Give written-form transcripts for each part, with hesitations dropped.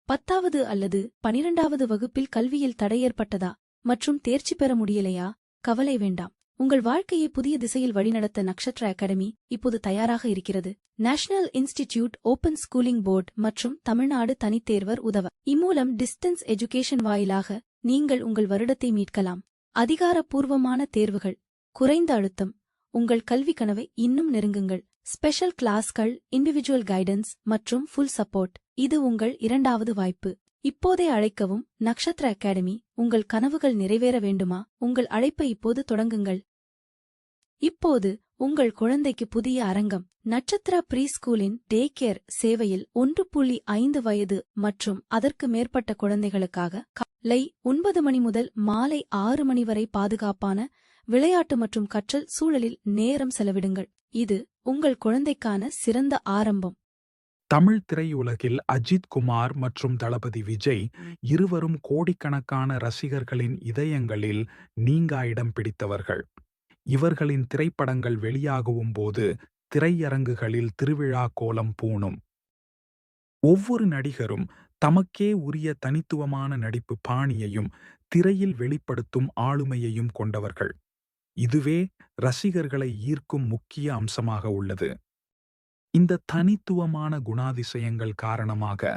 10வது அல்லது 12வது வகுப்பில் கல்வியில் தடை ஏற்பட்டதா மற்றும் தேர்ச்சி பெற முடியலையா? கவலை வேண்டாம். உங்கள் வாழ்க்கையை புதிய திசையில் வழிநடத்த நக்ஷத்ரா அகாடமி இப்போது தயாராக இருக்கிறது. National institute open schooling board மற்றும் தமிழ்நாடு தனித்தேர்வர் உதவ இம்மூலம் டிஸ்டன்ஸ் எஜுகேஷன் வாயிலாக நீங்கள் உங்கள் வருடத்தை மீட்கலாம். அதிகாரப்பூர்வமான தேர்வுகள், குறைந்த அழுத்தம், உங்கள் கல்வி கனவை இன்னும் நெருங்குங்கள். ஸ்பெஷல் கிளாஸ்கள், இண்டிவிஜுவல் கைடன்ஸ் மற்றும் ஃபுல் சப்போர்ட். இது உங்கள் இரண்டாவது வாய்ப்பு. இப்போதே அழைக்கவும். நக்ஷத்ரா அகாடமி. உங்கள் கனவுகள் நிறைவேற வேண்டுமா? உங்கள் அழைப்பை இப்போது தொடங்குங்கள். இப்போது உங்கள் குழந்தைக்கு புதிய அரங்கம். நட்சத்திரா ப்ரீ ஸ்கூலின் டே கேர் சேவையில் 1.5 வயது மற்றும் அதற்கு மேற்பட்ட குழந்தைகளுக்காக காலை 9 மணி முதல் மாலை 6 மணி வரை பாதுகாப்பான விளையாட்டு மற்றும் கற்றல் சூழலில் நேரம் செலவிடுங்கள். இது உங்கள் குழந்தைக்கான சிறந்த ஆரம்பம். தமிழ் திரையுலகில் அஜித் குமார் மற்றும் தளபதி விஜய் இருவரும் கோடிக்கணக்கான ரசிகர்களின் இதயங்களில் நீங்கா இடம் பிடித்தவர்கள். இவர்களின் திரைப்படங்கள் வெளியாகும் போது திரையரங்குகளில் திருவிழா கோலம் பூணும். ஒவ்வொரு நடிகரும் தமக்கே உரிய தனித்துவமான நடிப்பு பாணியையும் திரையில் வெளிப்படுத்தும் ஆளுமையையும் கொண்டவர்கள். இதுவே ரசிகர்களை ஈர்க்கும் முக்கிய அம்சமாக உள்ளது. இந்த தனித்துவமான குணாதிசயங்கள் காரணமாக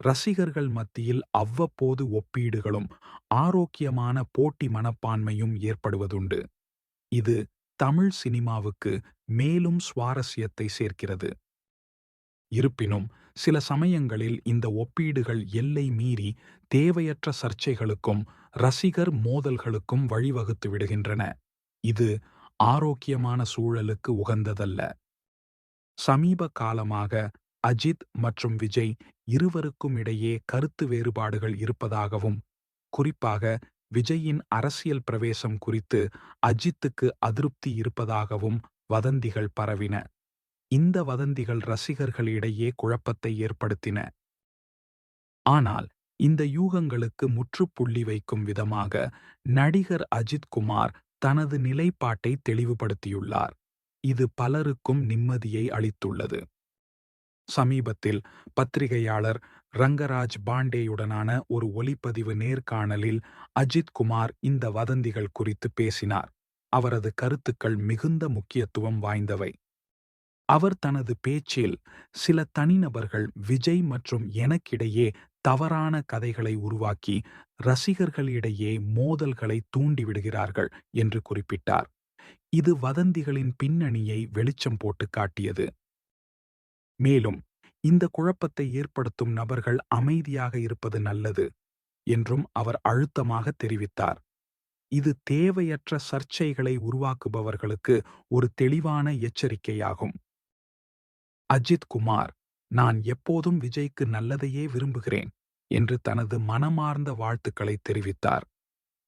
ரசிகர்கள் மத்தியில் அவ்வப்போது ஒப்பீடுகளும் ஆரோக்கியமான போட்டி மனப்பான்மையும் ஏற்படுவதுண்டு. இது தமிழ் சினிமாவுக்கு மேலும் சுவாரஸ்யத்தை சேர்க்கிறது. இருப்பினும் சில சமயங்களில் இந்த ஒப்பீடுகள் எல்லை மீறி தேவையற்ற சர்ச்சைகளுக்கும் ரசிகர் மோதல்களுக்கும் வழிவகுத்து விடுகின்றன. இது ஆரோக்கியமான சூழலுக்கு உகந்ததல்ல. சமீப காலமாக அஜித் மற்றும் விஜய் இருவருக்கும் இடையே கருத்து வேறுபாடுகள் இருப்பதாகவும், குறிப்பாக விஜயின் அரசியல் பிரவேசம் குறித்து அஜித்துக்கு அதிருப்தி இருப்பதாகவும் வதந்திகள் பரவின. இந்த வதந்திகள் ரசிகர்களிடையே குழப்பத்தை ஏற்படுத்தின. ஆனால் இந்த யூகங்களுக்கு முற்றுப்புள்ளி வைக்கும் விதமாக நடிகர் அஜித் குமார் தனது நிலைப்பாட்டை தெளிவுபடுத்தியுள்ளார். இது பலருக்கும் நிம்மதியை அளித்துள்ளது. சமீபத்தில் பத்திரிகையாளர் ரங்கராஜ் பாண்டேயுடனான ஒரு ஒலிப்பதிவு நேர்காணலில் அஜித் குமார் இந்த வதந்திகள் குறித்து பேசினார். அவரது கருத்துக்கள் மிகுந்த முக்கியத்துவம் வாய்ந்தவை. அவர் தனது பேச்சில் சில தனிநபர்கள் விஜய் மற்றும் எனக்கிடையே தவறான கதைகளை உருவாக்கி ரசிகர்களிடையே மோதல்களை தூண்டிவிடுகிறார்கள் என்று குறிப்பிட்டார். இது வதந்திகளின் பின்னணியை வெளிச்சம் போட்டு காட்டியது. மேலும் இந்த குழப்பத்தை ஏற்படுத்தும் நபர்கள் அமைதியாக இருப்பது நல்லது என்றும் அவர் அழுத்தமாக தெரிவித்தார். இது தேவையற்ற சர்ச்சைகளை உருவாக்குபவர்களுக்கு ஒரு தெளிவான எச்சரிக்கையாகும். அஜித் குமார், நான் எப்போதும் விஜய்க்கு நல்லதையே விரும்புகிறேன் என்று தனது மனமார்ந்த வாழ்த்துக்களை தெரிவித்தார்.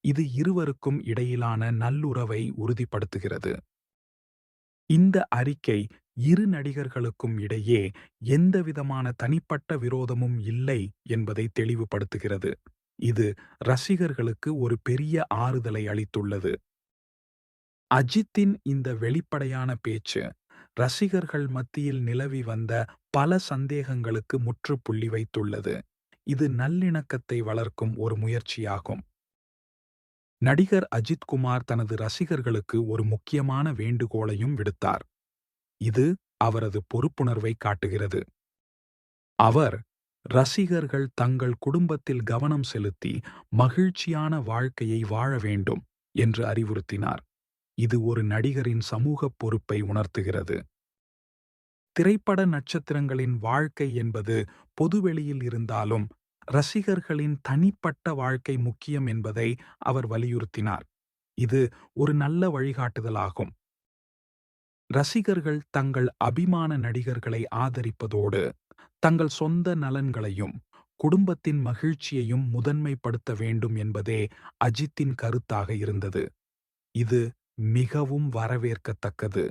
இது இருவருக்கும் இடையிலான நல்லுறவை உறுதிப்படுத்துகிறது. இந்த அறிக்கை இரு நடிகர்களுக்கும் இடையே எந்தவிதமான தனிப்பட்ட விரோதமும் இல்லை என்பதை தெளிவுபடுத்துகிறது. இது ரசிகர்களுக்கு ஒரு பெரிய ஆறுதலை அளித்துள்ளது. அஜித்தின் இந்த வெளிப்படையான பேச்சு ரசிகர்கள் மத்தியில் நிலவி வந்த பல சந்தேகங்களுக்கு முற்றுப்புள்ளி வைத்துள்ளது. இது நல்லிணக்கத்தை வளர்க்கும் ஒரு முயற்சியாகும். நடிகர் அஜித் குமார் தனது ரசிகர்களுக்கு ஒரு முக்கியமான வேண்டுகோளையும் விடுத்தார். இது அவரது பொறுப்புணர்வை காட்டுகிறது. அவர் ரசிகர்கள் தங்கள் குடும்பத்தில் கவனம் செலுத்தி மகிழ்ச்சியான வாழ்க்கையை வாழ வேண்டும் என்று அறிவுறுத்தினார். இது ஒரு நடிகரின் சமூக பொறுப்பை உணர்த்துகிறது. திரைப்பட நட்சத்திரங்களின் வாழ்க்கை என்பது பொதுவெளியில் இருந்தாலும் ரசிகர்களின் தனிப்பட்ட வாழ்க்கை முக்கியம் என்பதை அவர் வலியுறுத்தினார். இது ஒரு நல்ல வழிகாட்டுதலாகும். ரசிகர்கள் தங்கள் அபிமான நடிகர்களை ஆதரிப்பதோடு தங்கள் சொந்த நலன்களையும் குடும்பத்தின் மகிழ்ச்சியையும் முதன்மைப்படுத்த வேண்டும் என்பதே அஜித்தின் கருத்தாக இருந்தது. இது மிகவும் வரவேற்கத்தக்கது.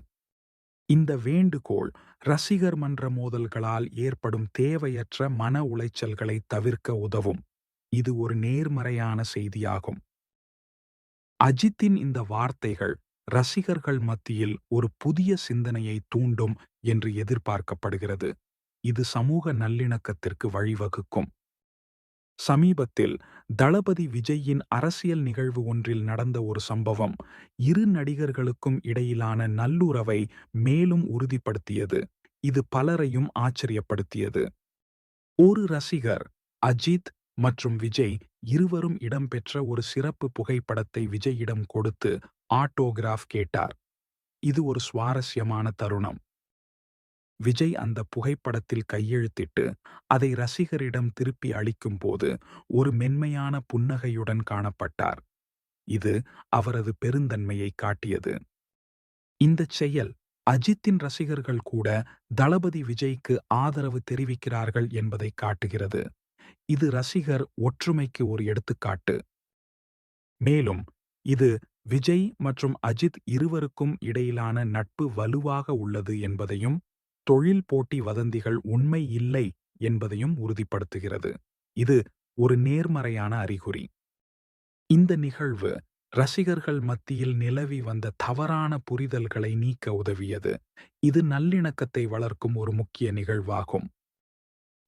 இந்த வேண்டுகோள் ரசிகர் மன்ற மோதல்களால் ஏற்படும் தேவையற்ற மன உளைச்சல்களை தவிர்க்க உதவும். இது ஒரு நேர்மறையான செய்தியாகும். அஜித்தின் இந்த வார்த்தைகள் ரசிகர்கள் மத்தியில் ஒரு புதிய சிந்தனையை தூண்டும் என்று எதிர்பார்க்கப்படுகிறது. இது சமூக நல்லிணக்கத்திற்கு வழிவகுக்கும். சமீபத்தில் தளபதி விஜயின் அரசியல் நிகழ்வு ஒன்றில் நடந்த ஒரு சம்பவம் இரு நடிகர்களுக்கும் இடையிலான நல்லுறவை மேலும் உறுதிப்படுத்தியது. இது பலரையும் ஆச்சரியப்படுத்தியது. ஒரு ரசிகர் அஜித் மற்றும் விஜய் இருவரும் இடம்பெற்ற ஒரு சிறப்பு புகைப்படத்தை விஜயிடம் கொடுத்து ஆட்டோகிராஃப் கேட்டார். இது ஒரு சுவாரஸ்யமான தருணம். விஜய் அந்த புகைப்படத்தில் கையெழுத்திட்டு அதை ரசிகரிடம் திருப்பி அளிக்கும்போது ஒரு மென்மையான புன்னகையுடன் காணப்பட்டார். இது அவரது பெருந்தன்மையை காட்டியது. இந்தச் செயல் அஜித்தின் ரசிகர்கள் கூட தளபதி விஜய்க்கு ஆதரவு தெரிவிக்கிறார்கள் என்பதை காட்டுகிறது. இது ரசிகர் ஒற்றுமைக்கு ஒரு எடுத்துக்காட்டு. மேலும் இது விஜய் மற்றும் அஜித் இருவருக்கும் இடையிலான நட்பு வலுவாக உள்ளது என்பதையும், தொழில் போட்டி வதந்திகள் உண்மை இல்லை என்பதையும் உறுதிப்படுத்துகிறது. இது ஒரு நேர்மறையான அறிகுறி. இந்த நிகழ்வு ரசிகர்கள் மத்தியில் நிலவி வந்த தவறான புரிதல்களை நீக்க உதவியது. இது நல்லிணக்கத்தை வளர்க்கும் ஒரு முக்கிய நிகழ்வாகும்.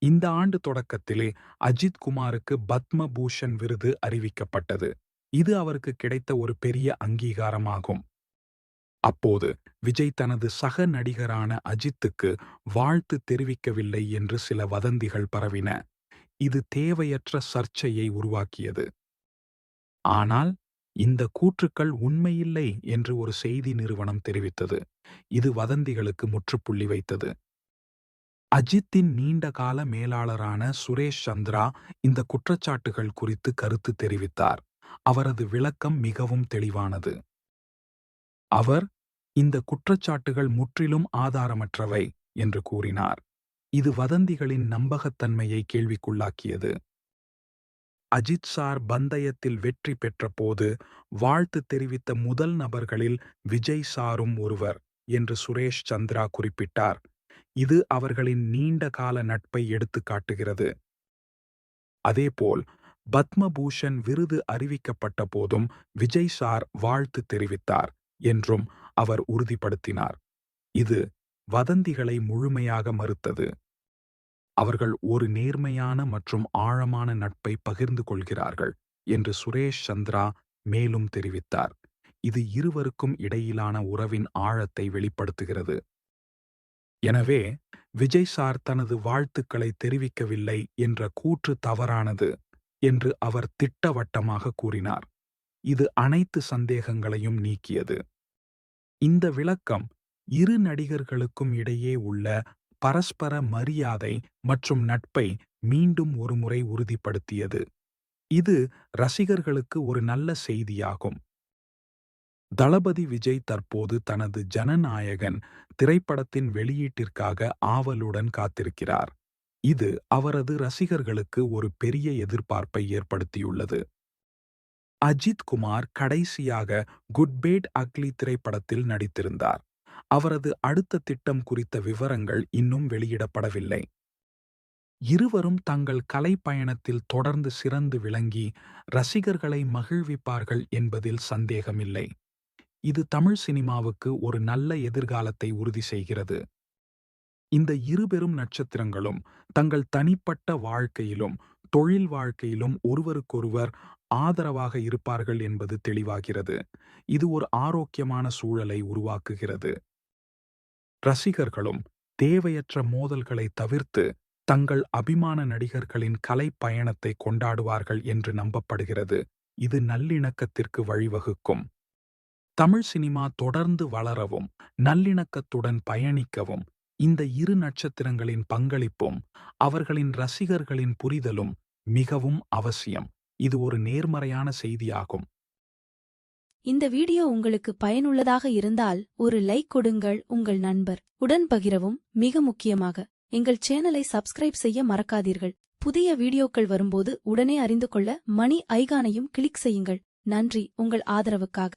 இந்த ஆண்டு தொடக்கத்திலே அஜித் குமாருக்கு பத்ம பூஷன் விருது அறிவிக்கப்பட்டது. இது அவருக்கு கிடைத்த ஒரு பெரிய அங்கீகாரமாகும். அப்போது விஜய் தனது சக நடிகரான அஜித்துக்கு வாழ்த்து தெரிவிக்கவில்லை என்று சில வதந்திகள் பரவின. இது தேவையற்ற சர்ச்சையை உருவாக்கியது. ஆனால் இந்த கூற்றுக்கள் உண்மையில்லை என்று ஒரு செய்தி நிறுவனம் தெரிவித்தது. இது வதந்திகளுக்கு முற்றுப்புள்ளி வைத்தது. அஜித்தின் நீண்டகால மேலாளரான சுரேஷ் சந்திரா இந்த குற்றச்சாட்டுகள் குறித்து கருத்து தெரிவித்தார். அவரது விளக்கம் மிகவும் தெளிவானது. அவர் இந்த குற்றச்சாட்டுகள் முற்றிலும் ஆதாரமற்றவை என்று கூறினார். இது வதந்திகளின் நம்பகத்தன்மையை கேள்விக்குள்ளாக்கியது. அஜித் சார் பந்தயத்தில் வெற்றி பெற்ற போது வாழ்த்து தெரிவித்த முதல் நபர்களில் விஜய் சாரும் ஒருவர் என்று சுரேஷ் சந்திரா குறிப்பிட்டார். இது அவர்களின் நீண்ட கால நட்பை எடுத்துக் காட்டுகிறது. அதேபோல் பத்மபூஷன் விருது அறிவிக்கப்பட்ட போதும் விஜய் சார் வாழ்த்து தெரிவித்தார் என்றும் அவர் உறுதிப்படுத்தினார். இது வதந்திகளை முழுமையாக மறுத்தது. அவர்கள் ஒரு நேர்மையான மற்றும் ஆழமான நட்பை பகிர்ந்து கொள்கிறார்கள் என்று சுரேஷ் சந்திரா மேலும் தெரிவித்தார். இது இருவருக்கும் இடையிலான உறவின் ஆழத்தை வெளிப்படுத்துகிறது. எனவே விஜய் சார் தனது வாழ்த்துக்களை தெரிவிக்கவில்லை என்ற கூற்று தவறானது என்று அவர் திட்டவட்டமாக கூறினார். இது அனைத்து சந்தேகங்களையும் நீக்கியது. இந்த விளக்கம் இரு நடிகர்களுக்கும் இடையே உள்ள பரஸ்பர மரியாதை மற்றும் நட்பை மீண்டும் ஒருமுறை உறுதிப்படுத்தியது. இது ரசிகர்களுக்கு ஒரு நல்ல செய்தியாகும். தளபதி விஜய் தற்போது தனது ஜனநாயகன் திரைப்படத்தின் வெளியீட்டிற்காக ஆவலுடன் காத்திருக்கிறார். இது அவரது ரசிகர்களுக்கு ஒரு பெரிய எதிர்பார்ப்பை ஏற்படுத்தியுள்ளது. அஜித் குமார் கடைசியாக குட் பேட் அக்லி திரைப்படத்தில் நடித்திருந்தார். அவரது அடுத்த திட்டம் குறித்த விவரங்கள் இன்னும் வெளியிடப்படவில்லை. இருவரும் தங்கள் கலைப்பயணத்தில் தொடர்ந்து சிறந்து விளங்கி ரசிகர்களை மகிழ்விப்பார்கள் என்பதில் சந்தேகமில்லை. இது தமிழ் சினிமாவுக்கு ஒரு நல்ல எதிர்காலத்தை உறுதி செய்கிறது. இந்த இருபெரும் நட்சத்திரங்களும் தங்கள் தனிப்பட்ட வாழ்க்கையிலும் தொழில் வாழ்க்கையிலும் ஒருவருக்கொருவர் ஆதரவாக இருப்பார்கள் என்பது தெளிவாகிறது. இது ஒரு ஆரோக்கியமான சூழலை உருவாக்குகிறது. ரசிகர்களும் தேவையற்ற மோதல்களை தவிர்த்து தங்கள் அபிமான நடிகர்களின் கலை பயணத்தை கொண்டாடுவார்கள் என்று நம்பப்படுகிறது. இது நல்லிணக்கத்திற்கு வழிவகுக்கும். தமிழ் சினிமா தொடர்ந்து வளரவும் நல்லிணக்கத்துடன் பயணிக்கவும் இந்த இரு நட்சத்திரங்களின் பங்களிப்பும் அவர்களின் ரசிகர்களின் புரிதலும் மிகவும் அவசியம். இது ஒரு நேர்மறையான செய்தியாகும். இந்த வீடியோ உங்களுக்கு பயனுள்ளதாக இருந்தால் ஒரு லைக் கொடுங்கள். உங்கள் நண்பர் உடன் பகிரவும். மிக முக்கியமாக எங்கள் சேனலை சப்ஸ்கிரைப் செய்ய மறக்காதீர்கள். புதிய வீடியோக்கள் வரும்போது உடனே அறிந்து கொள்ள மணி ஐகானையும் கிளிக் செய்யுங்கள். நன்றி உங்கள் ஆதரவுக்காக.